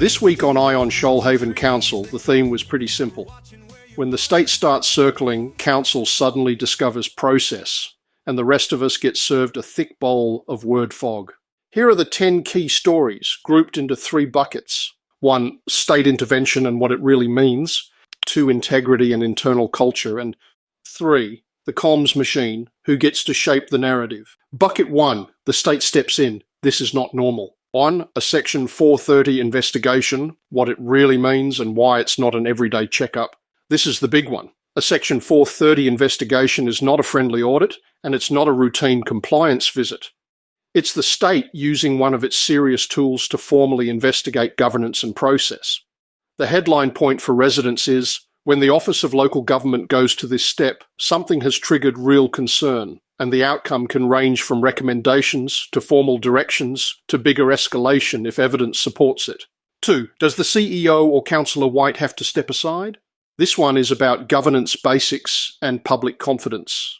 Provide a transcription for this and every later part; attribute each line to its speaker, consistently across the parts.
Speaker 1: This week on Eye on Shoalhaven Council, the theme was pretty simple. When the state starts circling, council suddenly discovers process, and the rest of us get served a thick bowl of word fog. Here are the 10 key stories, grouped into 3 buckets. 1, state intervention and what it really means. 2, integrity and internal culture. And 3, the comms machine, who gets to shape the narrative. Bucket 1, the state steps in. This is not normal. 1, a Section 430 investigation, what it really means and why it's not an everyday checkup. This is the big one. A Section 430 investigation is not a friendly audit, and it's not a routine compliance visit. It's the state using one of its serious tools to formally investigate governance and process. The headline point for residents is, when the Office of Local Government goes to this step, something has triggered real concern, and the outcome can range from recommendations to formal directions to bigger escalation if evidence supports it. 2, does the CEO or Councillor White have to step aside? This one is about governance basics and public confidence.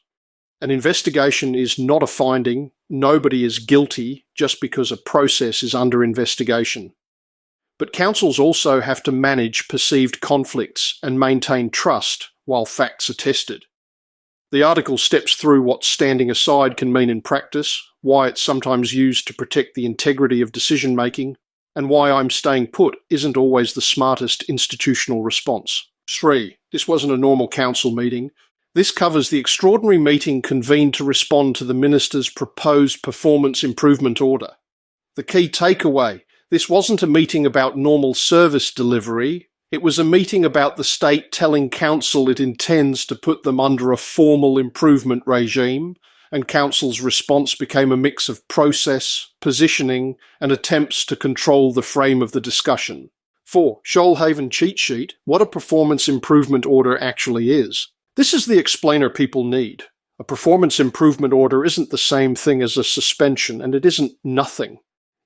Speaker 1: An investigation is not a finding. Nobody is guilty just because a process is under investigation. But councils also have to manage perceived conflicts and maintain trust while facts are tested. The article steps through what standing aside can mean in practice, why it's sometimes used to protect the integrity of decision-making, and why I'm staying put isn't always the smartest institutional response. 3, this wasn't a normal council meeting. This covers the extraordinary meeting convened to respond to the Minister's proposed performance improvement order. The key takeaway: this wasn't a meeting about normal service delivery. It was a meeting about the state telling council it intends to put them under a formal improvement regime, and council's response became a mix of process, positioning, and attempts to control the frame of the discussion. 4, Shoalhaven cheat sheet, what a performance improvement order actually is. This is the explainer people need. A performance improvement order isn't the same thing as a suspension, and it isn't nothing.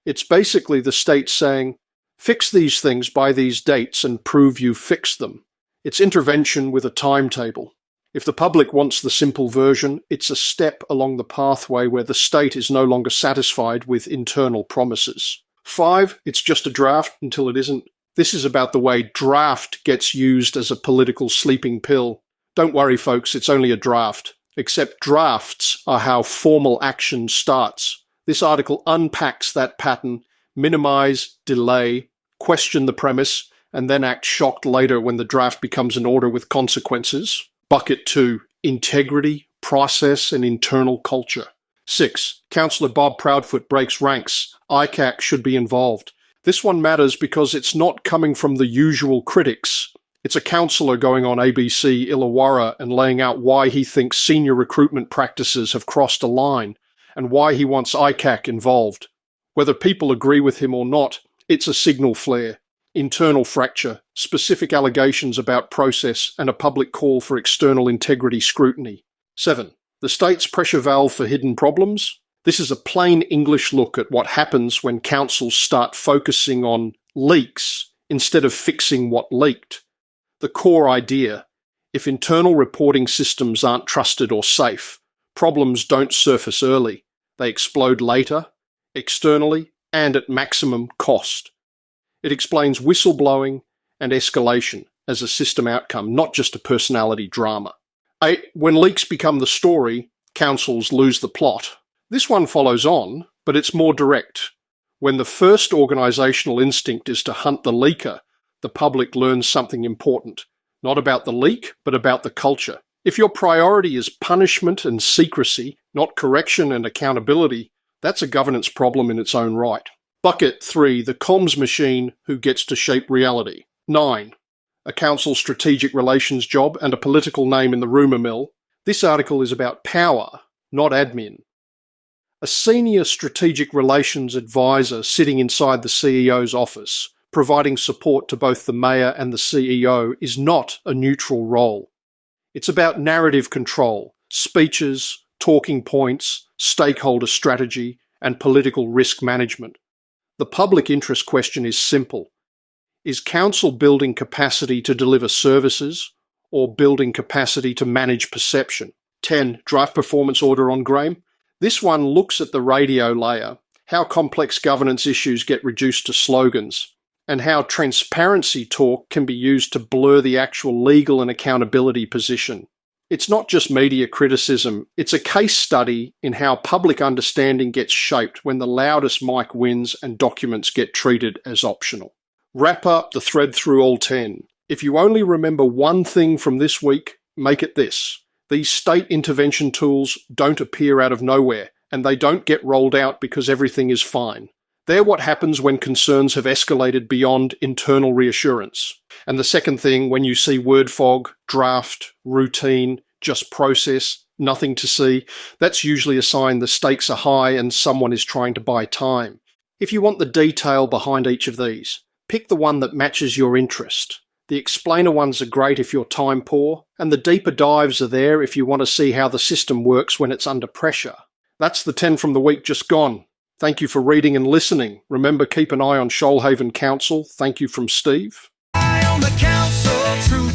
Speaker 1: It's basically the state saying, fix these things by these dates and prove you fixed them. It's intervention with a timetable. If the public wants the simple version, it's a step along the pathway where the state is no longer satisfied with internal promises. 5, it's just a draft until it isn't. This is about the way draft gets used as a political sleeping pill. Don't worry, folks, it's only a draft. Except drafts are how formal action starts. This article unpacks that pattern: minimize, delay, question the premise, and then act shocked later when the draft becomes an order with consequences. Bucket 2, integrity, process, and internal culture. 6, Councillor Bob Proudfoot breaks ranks. ICAC should be involved. This one matters because it's not coming from the usual critics. It's a councillor going on ABC Illawarra and laying out why he thinks senior recruitment practices have crossed a line and why he wants ICAC involved. Whether people agree with him or not, it's a signal flare, internal fracture, specific allegations about process, and a public call for external integrity scrutiny. 7, the state's pressure valve for hidden problems. This is a plain English look at what happens when councils start focusing on leaks instead of fixing what leaked. The core idea: if internal reporting systems aren't trusted or safe, problems don't surface early. They explode later, externally, and at maximum cost. It explains whistleblowing and escalation as a system outcome, not just a personality drama. 8, when leaks become the story, councils lose the plot. This one follows on, but it's more direct. When the first organisational instinct is to hunt the leaker, the public learns something important, not about the leak, but about the culture. If your priority is punishment and secrecy, not correction and accountability, that's a governance problem in its own right. Bucket 3, the comms machine who gets to shape reality. 9, a council strategic relations job and a political name in the rumour mill. This article is about power, not admin. A senior strategic relations advisor sitting inside the CEO's office, providing support to both the mayor and the CEO, is not a neutral role. It's about narrative control, speeches, talking points, stakeholder strategy, and political risk management. The public interest question is simple. Is council building capacity to deliver services or building capacity to manage perception? 10, draft performance order on Graham. This one looks at the radio layer, how complex governance issues get reduced to slogans. and how transparency talk can be used to blur the actual legal and accountability position. It's not just media criticism, it's a case study in how public understanding gets shaped when the loudest mic wins and documents get treated as optional. Wrap up the thread through all 10. If you only remember one thing from this week, make it this. These state intervention tools don't appear out of nowhere, and they don't get rolled out because everything is fine. They're what happens when concerns have escalated beyond internal reassurance. And the second thing, when you see word fog, draft, routine, just process, nothing to see, that's usually a sign the stakes are high and someone is trying to buy time. If you want the detail behind each of these, pick the one that matches your interest. The explainer ones are great if you're time poor, and the deeper dives are there if you want to see how the system works when it's under pressure. That's the 10 from the week just gone. Thank you for reading and listening. Remember, keep an eye on Shoalhaven Council. Thank you from Steve.
Speaker 2: Eye on the council, truth